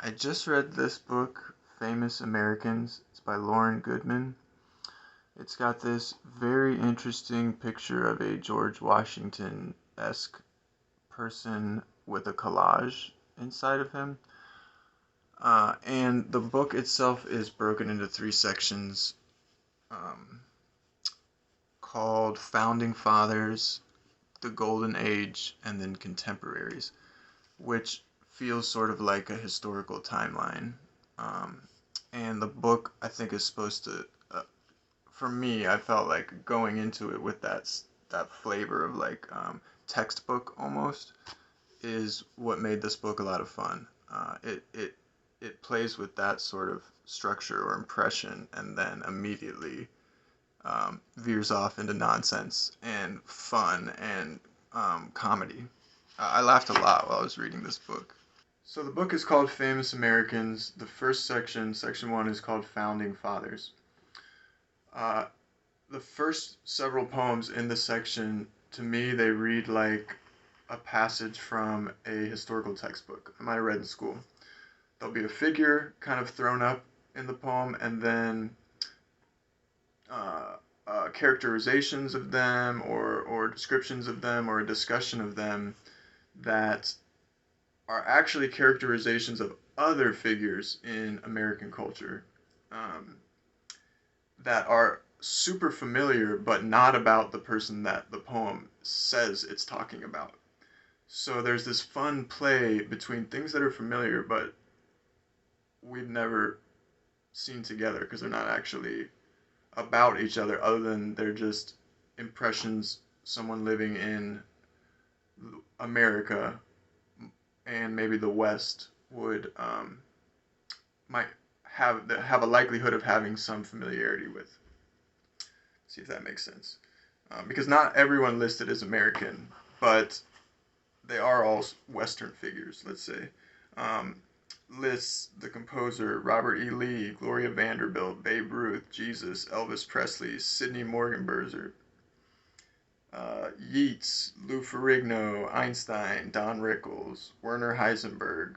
I just read this book, Famous Americans. It's by Loren Goodman. It's got this very interesting picture of a George Washington-esque person with a collage inside of him. And the book itself is broken into three sections um, called Founding Fathers, the Golden Age, and then Contemporaries, which feels sort of like a historical timeline. Um, and the book, I think, is supposed to, for me, I felt like going into it with that flavor of like textbook almost is what made this book a lot of fun. It plays with that sort of structure or impression, and then immediately veers off into nonsense and fun and comedy. I laughed a lot while I was reading this book. So the book is called Famous Americans. The first section, section one, is called Founding Fathers. Uh, the first several poems in the section, to me, they read like a passage from a historical textbook I might have read in school. There'll be a figure kind of thrown up in the poem, and then characterizations of them, or descriptions of them, or a discussion of them that are actually characterizations of other figures in American culture um, that are super familiar, but not about the person that the poem says it's talking about. So there's this fun play between things that are familiar, but we've never seen together because they're not actually about each other than they're just impressions someone living in America and maybe the West would might have a likelihood of having some familiarity with. See if that makes sense. Because not everyone listed is American, but they are all Western figures, let's say. Lists the composer Robert E. Lee, Gloria Vanderbilt, Babe Ruth, Jesus, Elvis Presley, Sidney Morgenberger, Yeats, Lou Ferrigno, Einstein, Don Rickles, Werner Heisenberg.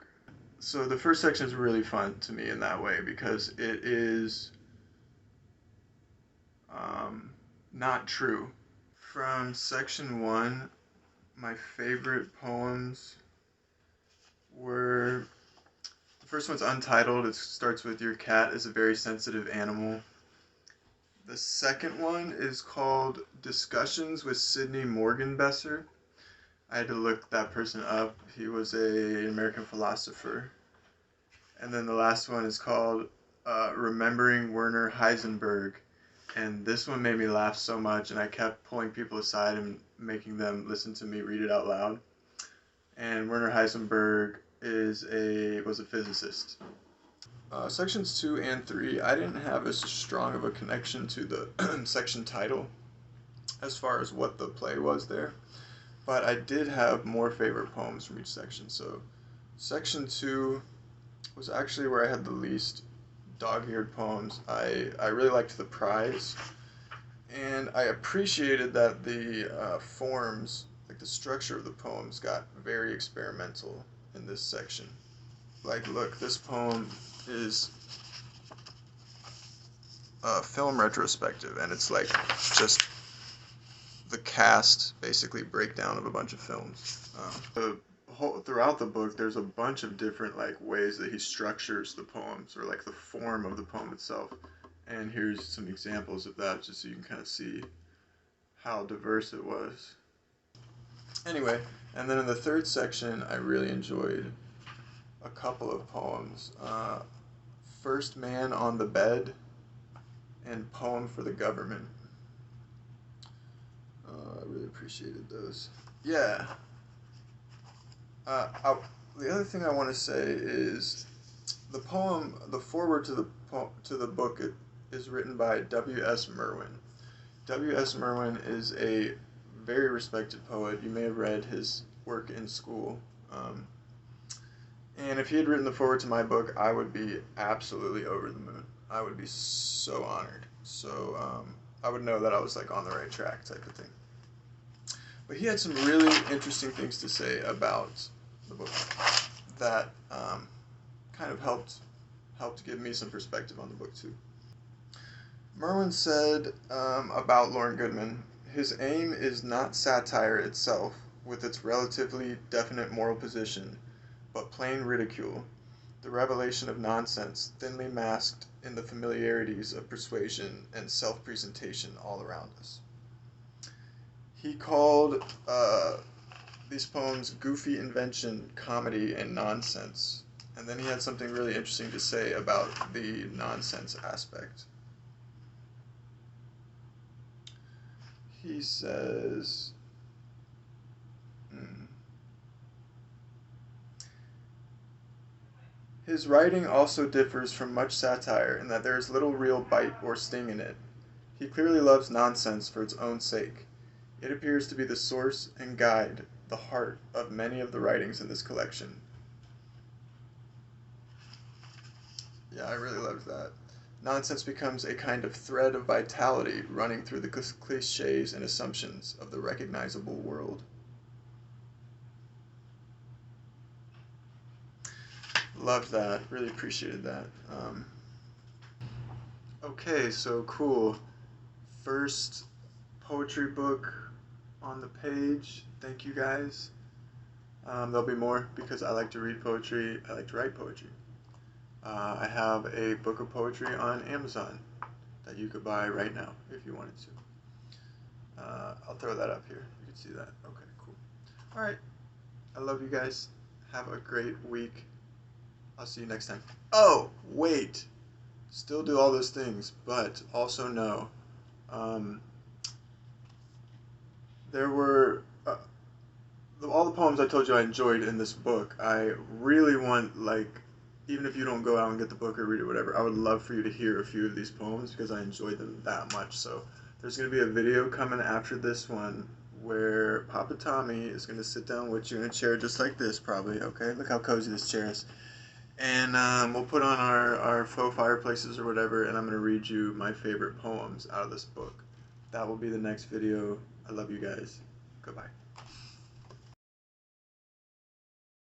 So the first section is really fun to me in that way because it is not true. From section one, my favorite poems were, the first one's untitled. It starts with "Your cat is a very sensitive animal." The second one is called Discussions with Sidney Morgenbesser. I had to look that person up. He was an American philosopher. And then the last one is called Remembering Werner Heisenberg. And this one made me laugh so much, and I kept pulling people aside and making them listen to me read it out loud. And Werner Heisenberg was a physicist. Sections 2 and 3, I didn't have as strong of a connection to the section title as far as what the play was there, but I did have more favorite poems from each section. So section 2 was actually where I had the least dog-eared poems. I really liked The Prize, and I appreciated that the forms, like the structure of the poems, got very experimental in this section. Like, look, this poem is a film retrospective, and it's like just the cast basically breakdown of a bunch of films. Throughout the book, there's a bunch of different like ways that he structures the poems, or like the form of the poem itself. And here's some examples of that, just so you can kind of see how diverse it was. Anyway, and then in the third section, I really enjoyed a couple of poems. First Man on the Bed and Poem for the Government. I really appreciated those. Yeah. The other thing I want to say is the foreword to the book is written by W.S. Merwin. W.S. Merwin is a very respected poet. You may have read his work in school. And if he had written the foreword to my book, I would be absolutely over the moon. I would be so honored. So I would know that I was like on the right track, type of thing. But he had some really interesting things to say about the book that kind kind of helped give me some perspective on the book too. Merwin said about Loren Goodman, his aim is not satire itself, with its relatively definite moral position, but plain ridicule, the revelation of nonsense thinly masked in the familiarities of persuasion and self-presentation all around us. He called these poems goofy invention, comedy, and nonsense. And then he had something really interesting to say about the nonsense aspect. He says, his writing also differs from much satire in that there is little real bite or sting in it. He clearly loves nonsense for its own sake. It appears to be the source and guide, the heart of many of the writings in this collection. Yeah, I really loved that. Nonsense becomes a kind of thread of vitality running through the cliches and assumptions of the recognizable world. Loved that. Really appreciated that. Okay, so cool. First poetry book on the page. Thank you guys. There'll be more because I like to read poetry. I like to write poetry. I have a book of poetry on Amazon that you could buy right now if you wanted to. I'll throw that up here. You can see that. Okay, cool. All right. I love you guys. Have a great week. I'll see you next time. Oh, wait. Still do all those things, but also know. There were all the poems I told you I enjoyed in this book. I really want, like, even if you don't go out and get the book or read it, whatever, I would love for you to hear a few of these poems because I enjoyed them that much. So there's going to be a video coming after this one where Papa Tommy is going to sit down with you in a chair just like this, probably. Okay, look how cozy this chair is. And we'll put on our faux fireplaces or whatever, and I'm going to read you my favorite poems out of this book. That will be the next video. I love you guys. Goodbye.